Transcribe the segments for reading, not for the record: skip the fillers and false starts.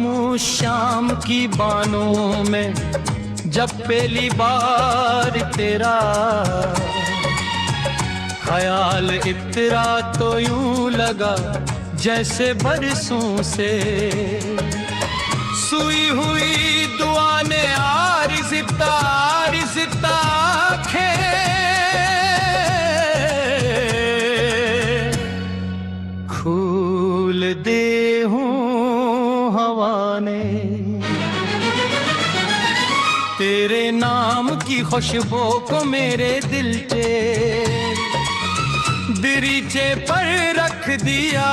खामोश शाम की बानों में जब पहली बार तेरा ख्याल इतरा तो यूं लगा जैसे बरसों से सुई हुई दुआ ने आरिज़ता खूल दे हूँ हवा ने तेरे नाम की खुशबू को मेरे दिल के दरीचे पर रख दिया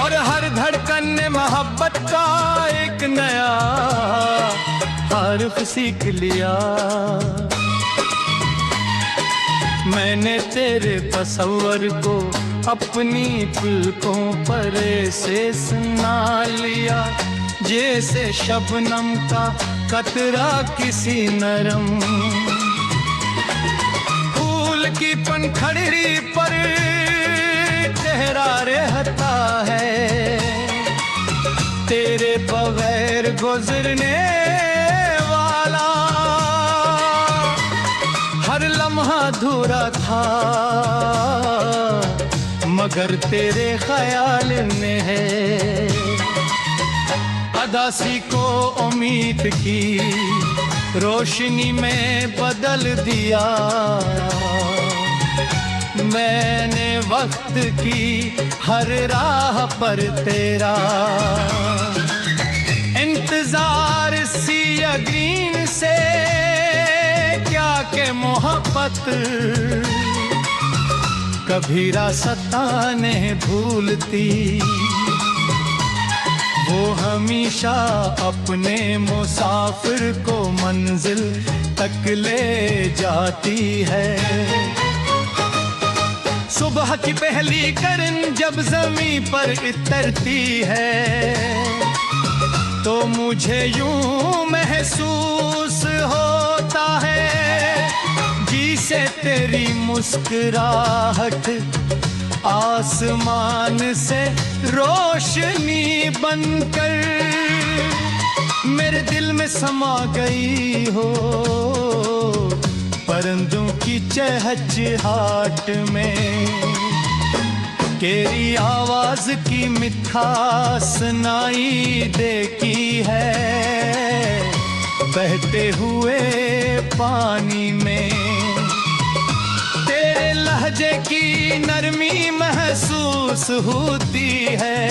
और हर धड़कन ने मोहब्बत का एक नया हर्फ सीख लिया। मैंने तेरे तस्वर को अपनी पलकों पर से सुना लिया जैसे शबनम का कतरा किसी नरम फूल की पंखड़ी पर चेहरा रहता है तेरे बगैर गुजरने वाला हर लम्हा अधूरा था मगर तेरे ख्याल में है। अदासी को उम्मीद की रोशनी में बदल दिया मैंने वक्त की हर राह पर तेरा इंतजार सी यकीन से क्या के मोहब्बत कभी रास्ता नहीं भूलती वो हमेशा अपने मुसाफिर को मंजिल तक ले जाती है। सुबह की पहली किरण जब ज़मीं पर उतरती है तो मुझे यूं महसूस होता है जिसे तेरी मुस्कुराहट आसमान से रोशनी बनकर मेरे दिल में समा गई हो परिंदों की चहचहाट में तेरी आवाज की मिठास सुनाई देती है बहते हुए पानी में तेरे लहजे की नरमी महसूस होती है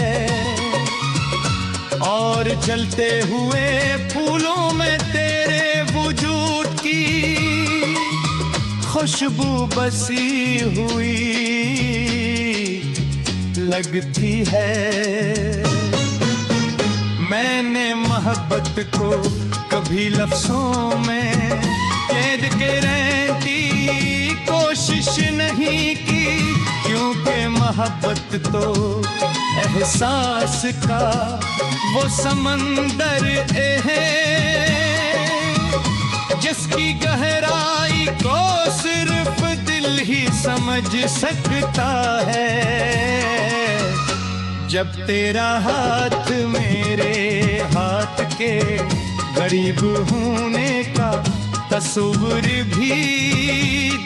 और जलते हुए फूलों में तेरे वजूद की खुशबू बसी हुई लगती है। मैंने मोहब्बत को कभी लफ्ज़ों में कैद के रहती कोशिश नहीं की क्योंकि मोहब्बत तो एहसास का वो समंदर है जिसकी गहराई को सिर्फ दिल ही समझ सकता है। जब तेरा हाथ मेरे हाथ के करीब होने का तस्वीर भी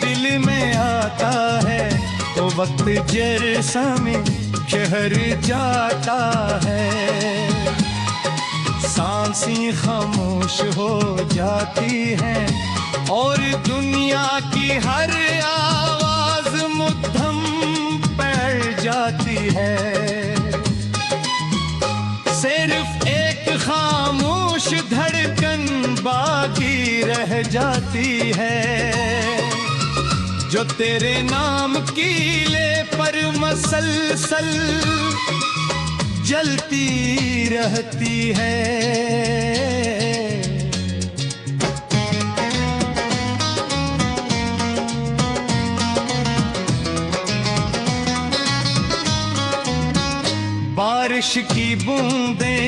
दिल में आता है तो वक्त जैसा में शहर जाता है सांसें खामोश हो जाती हैं और दुनिया की हर आवाज मुद्दम पड़ जाती है। सिर्फ एक खामोश धड़कन बाकी रह जाती है जो तेरे नाम कीले पर मसलसल जलती रहती है। बारिश की बूंदें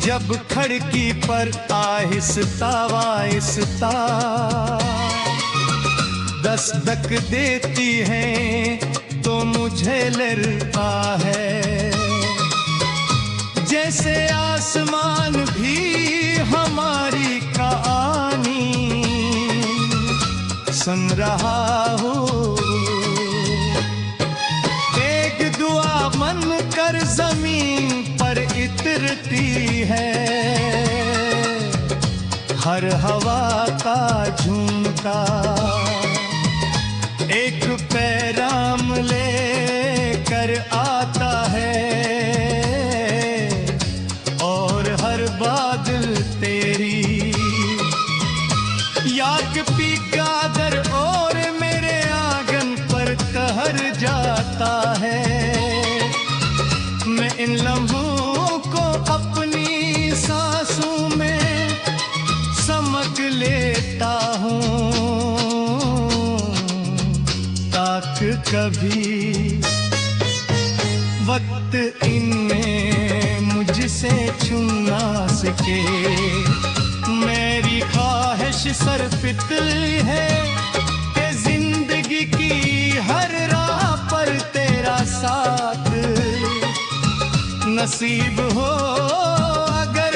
जब खिड़की पर आहिस्ता आहिस्ता दस्तक देती हैं तो मुझे लगता है जैसे आसमान भी हमारी कहानी सुन रहा हूँ। एक दुआ मन कर जमीन पर इतरती है, हर हवा का झुमका एक पैगाम लेकर आता है, और हर बादल तेरी याक पी कादर और मेरे आंगन पर कहर जाता है। मैं इन लम्हों को अपनी सांसों में समक लेता हूँ, ताकि कभी वक्त इनमें मुझसे छून ना सके। मेरी ख्वाहिश सरफितली है कि जिंदगी की हर राह पर तेरा साथ नसीब हो। अगर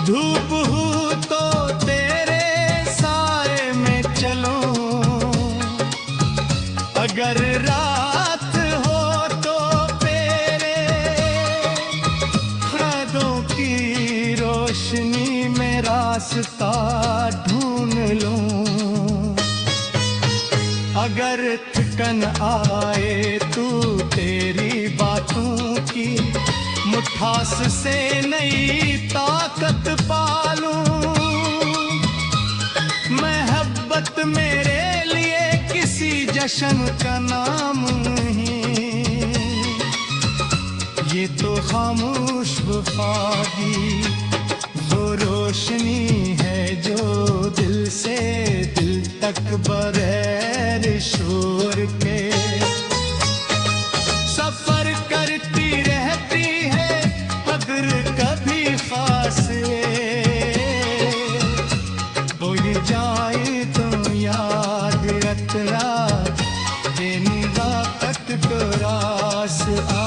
धूप हो तो तेरे साए में चलूं, अगर रात हो तो तेरे यादों की रोशनी में रास्ता ढूंढ लूं। अगर थकन आए तू तेरी बातों की मुठास से नई ताकत पालूं। मोहब्बत मेरे लिए किसी जश्न का नाम नहीं, ये तो खामोश वफागी वो रोशनी है जो दिल से दिल तक बगैर शोर के सफर करती रहती है। अगर कभी फासले हो जाए तो याद रखना, दिन वक्त को रास आ।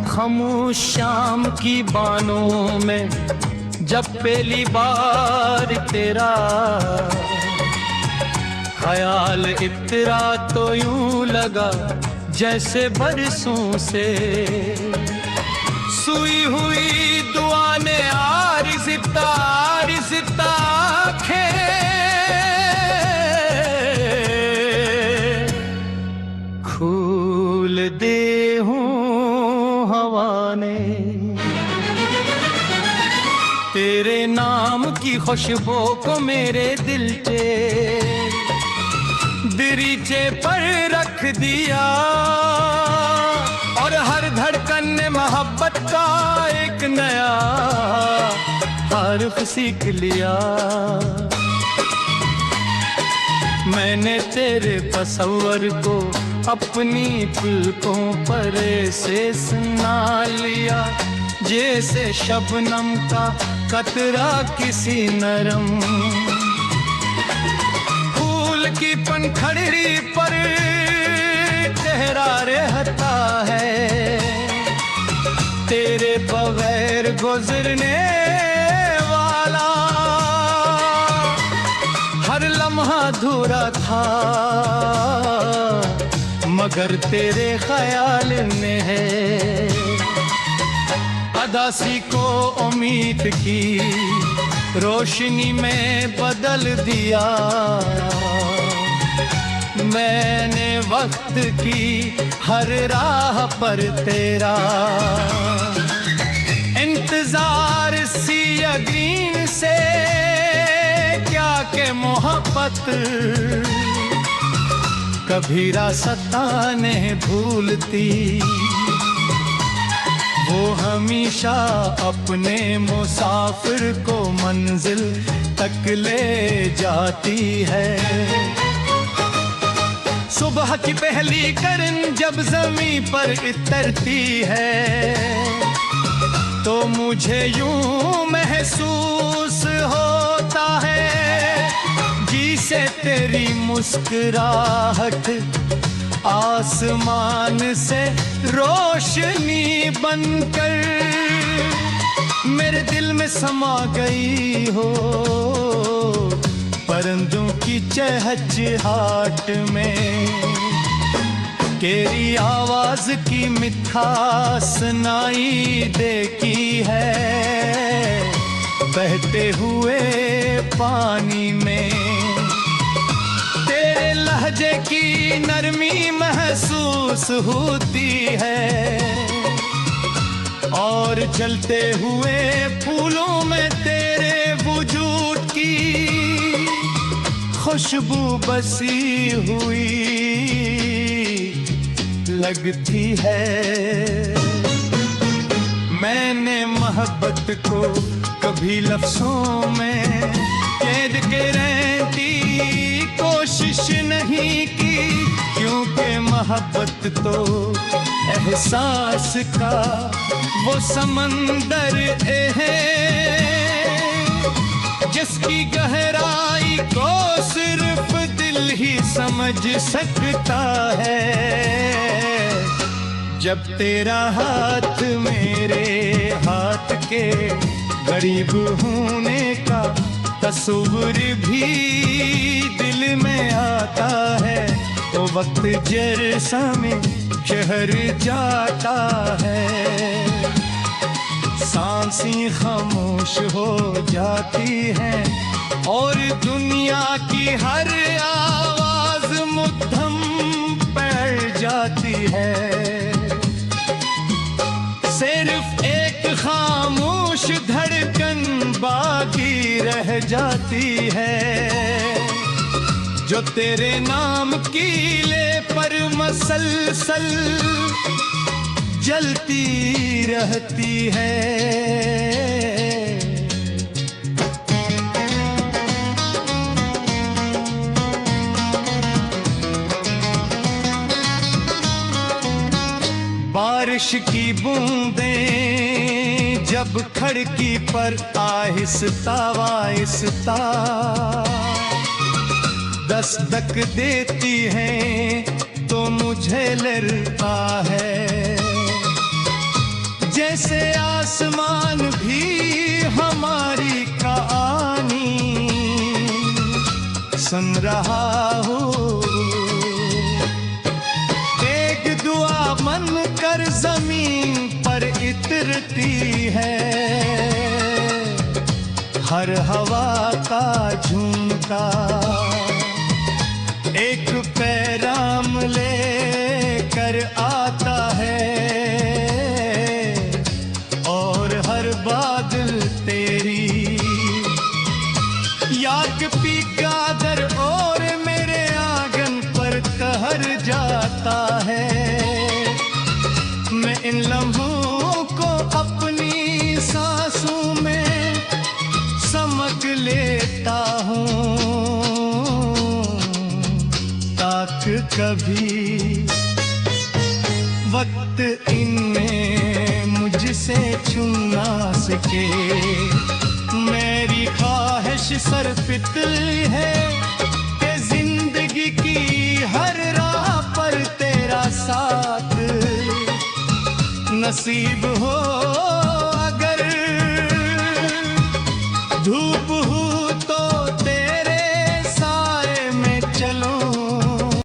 खामोश शाम की बानों में जब पहली बार तेरा ख्याल इतरा तो यूं लगा जैसे बरसों से सुई हुई दुआ ने आरिज़ता खूल दे हूँ हवा ने। तेरे नाम की खुशबू को मेरे दिल के दरीचे पर रख दिया, और हर धड़कन ने मोहब्बत का एक नया हर्फ सीख लिया। मैंने तेरे तस्वर को अपनी पलकों पर से सुना लिया, जैसे शबनम का कतरा किसी नरम फूल की पंखड़ी पर ठहरा रहता है। तेरे बगैर गुजरने वाला हर लम्हा अधूरा था, मगर तेरे ख्याल में है। अदासी को उम्मीद की रोशनी में बदल दिया। मैंने वक्त की हर राह पर तेरा इंतजार सी यकीन से क्या के मोहब्बत कभी रास्ता नहीं भूलती। वो हमेशा अपने मुसाफिर को मंजिल तक ले जाती है। सुबह की पहली किरण जब जमीन पर उतरती है तो मुझे यूं महसूस होता है जैसे तेरी मुस्कुराहट आसमान से रोशनी बनकर मेरे दिल में समा गई हो। परिंदों की चहचहाट में तेरी आवाज की मिठास सुनाई देती है बहते हुए पानी में। तेरे लहजे की नरमी महसूस होती है और जलते हुए फूलों में तेरे वजूद की खुशबू बसी हुई लगती है। मैंने मोहब्बत को कभी लफ्जों में कैद के रहती कोशिश नहीं की, क्योंकि मोहब्बत तो एहसास का वो समंदर है जिसकी गहराई को सिर्फ दिल ही समझ सकता है। जब तेरा हाथ मेरे हाथ के करीब होने का तस्वीर भी दिल में आता है तो वक्त जैसा में शहर जाता है। सांसें खामोश हो जाती हैं और दुनिया की हर आवाज मुद्दम बैठ जाती है। सिर्फ एक खामोश धड़कन बाकी रह जाती है जो तेरे नाम कीले पर मसलसल जलती रहती है। बारिश की बूंदें जब खिड़की पर आहिस्ता आहिस्ता दस्तक देती हैं तो मुझे लगता है जैसे आसमान भी हमारी कहानी सुन रहा हो। एक दुआ मन कर जमीन पर उतरती है, हर हवा का झुमका एक पैगाम लेकर आता है और हर बादल तेरी याद पी कादर और मेरे आंगन पर कहर जाता है। मैं इन लम्हों को अपनी सांसों में समझ लेता हूँ ताकि कभी वक्त इनमें मुझसे छून ना सके। मेरी ख्वाहिश सरफितली है कि जिंदगी की हर राह पर तेरा साथ नसीब हो।